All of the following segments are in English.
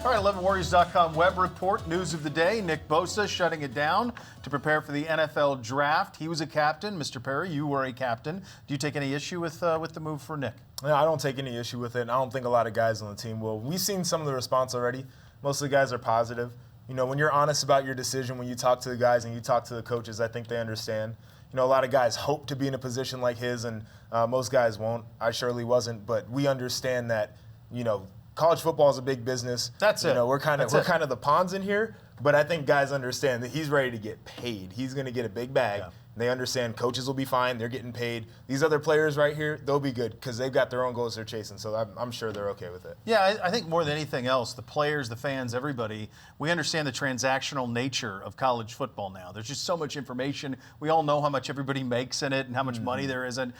All right, 11warriors.com web report, news of the day. Nick Bosa shutting it down to prepare for the NFL draft. He was a captain. Mr. Perry, you were a captain. Do you take any issue with the move for Nick? No, I don't take any issue with it, and I don't think a lot of guys on the team will. We've seen some of the response already. Most of the guys are positive. You know, when you're honest about your decision, when you talk to the guys and you talk to the coaches, I think they understand. You know, a lot of guys hope to be in a position like his, and most guys won't. I surely wasn't, but we understand that, you know, college football is a big business. That's it. You know, we're kind of the pawns in here, but I think guys understand that he's ready to get paid. He's going to get a big bag. Yeah. They understand coaches will be fine. They're getting paid. These other players right here, they'll be good because they've got their own goals they're chasing. So I'm sure they're okay with it. Yeah, I think more than anything else, the players, the fans, everybody, we understand the transactional nature of college football now. There's just so much information. We all know how much everybody makes in it and how much money there is. And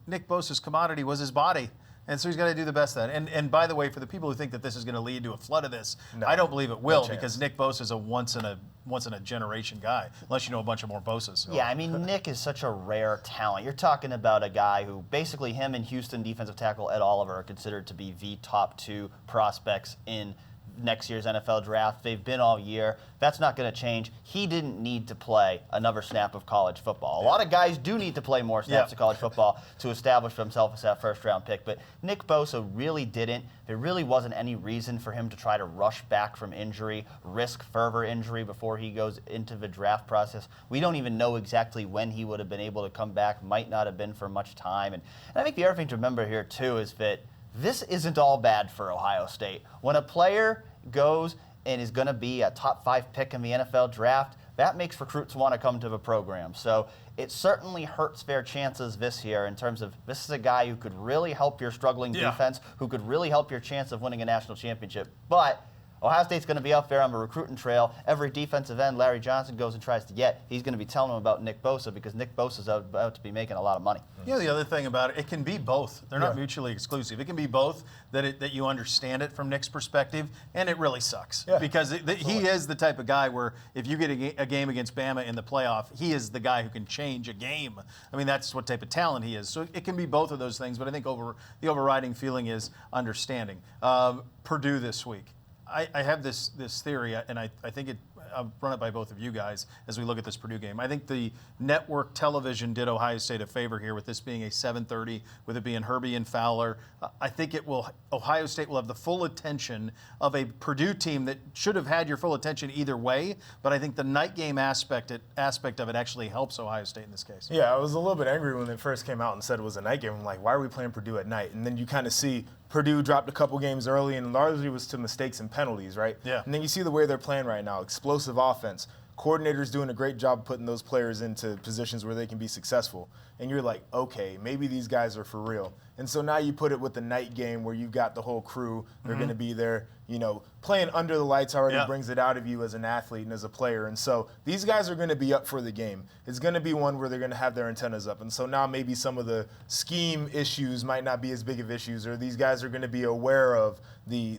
Nick Bosa's commodity was his body. And so he's got to do the best of that. And by the way, for the people who think that this is going to lead to a flood of this, no, I don't believe it will, because Nick Bosa is a once in a generation guy, unless you know a bunch of more Bosas. So. Yeah, I mean, Nick is such a rare talent. You're talking about a guy who basically him and Houston defensive tackle Ed Oliver are considered to be the top two prospects in next year's NFL draft. They've been all year. That's not going to change. He didn't need to play another snap of college football. A lot of guys do need to play more snaps of college football to establish himself as that first-round pick, but Nick Bosa really didn't. There really wasn't any reason for him to try to rush back from injury, risk further injury before he goes into the draft process. We don't even know exactly when he would have been able to come back. Might not have been for much time. And I think the other thing to remember here, too, is that this isn't all bad for Ohio State. When a player goes and is going to be a top 5 pick in the NFL draft, that makes recruits want to come to the program. So it certainly hurts their chances this year in terms of this is a guy who could really help your struggling defense, who could really help your chance of winning a national championship. But Ohio State's going to be up there on the recruiting trail. Every defensive end Larry Johnson goes and tries to get, he's going to be telling them about Nick Bosa because Nick Bosa's about to be making a lot of money. Yeah, the other thing about it, it can be both. They're not mutually exclusive. It can be both, that you understand it from Nick's perspective, and it really sucks. Yeah. Because he is the type of guy where if you get a game against Bama in the playoff, he is the guy who can change a game. I mean, that's what type of talent he is. So it can be both of those things, but I think the overriding feeling is understanding. Purdue this week. I have this theory, and I think I'll run it by both of you guys as we look at this Purdue game. I think the network television did Ohio State a favor here with this being a 7:30, with it being Herbie and Fowler. I think Ohio State will have the full attention of a Purdue team that should have had your full attention either way, but I think the night game aspect of it actually helps Ohio State in this case. Yeah, I was a little bit angry when it first came out and said it was a night game. I'm like, why are we playing Purdue at night? And then you kind of see Purdue dropped a couple games early, and largely was to mistakes and penalties, right? Yeah. And then you see the way they're playing right now, explosive offense. Coordinators doing a great job putting those players into positions where they can be successful. And you're like, okay, maybe these guys are for real. And so now you put it with the night game where you've got the whole crew. They're going to be there. You know, playing under the lights already brings it out of you as an athlete and as a player. And so these guys are going to be up for the game. It's going to be one where they're going to have their antennas up. And so now maybe some of the scheme issues might not be as big of issues, or these guys are going to be aware of the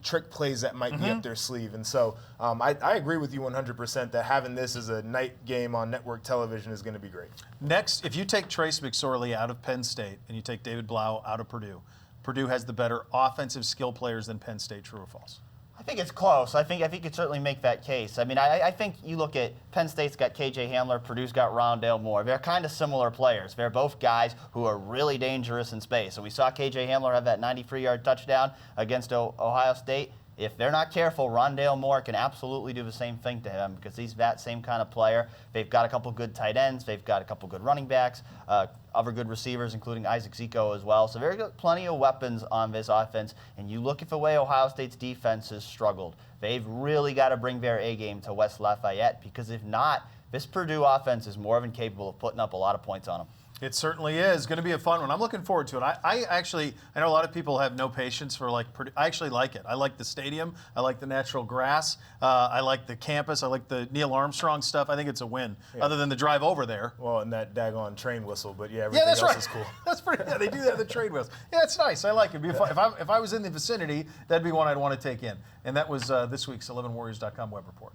trick plays that might be up their sleeve. And so I agree with you 100% that having this as a night game on network television is going to be great. Next, if you take Trace McSorley out of Penn State and you take David Blau out of Purdue, Purdue has the better offensive skill players than Penn State. True or false? I think it's close. I think you could certainly make that case. I mean, I think you look at Penn State's got KJ Hamler, Purdue's got Rondale Moore. They're kind of similar players. They're both guys who are really dangerous in space. And we saw KJ Hamler have that 93-yard touchdown against Ohio State. If they're not careful, Rondale Moore can absolutely do the same thing to him because he's that same kind of player. They've got a couple good tight ends. They've got a couple good running backs, other good receivers, including Isaac Zico as well. So they've got plenty of weapons on this offense. And you look at the way Ohio State's defense has struggled. They've really got to bring their A-game to West Lafayette because if not, this Purdue offense is more than capable of putting up a lot of points on them. It certainly is going to be a fun one. I'm looking forward to it. I know a lot of people have no patience for Purdue. I actually like it. I like the stadium. I like the natural grass. I like the campus. I like the Neil Armstrong stuff. I think it's a win, other than the drive over there. Well, and that daggone train whistle, but everything else is cool. That's pretty. Yeah, they do that. The train whistle. Yeah, it's nice. I like it. If I was in the vicinity, that'd be one I'd want to take in. And that was this week's 11warriors.com web report.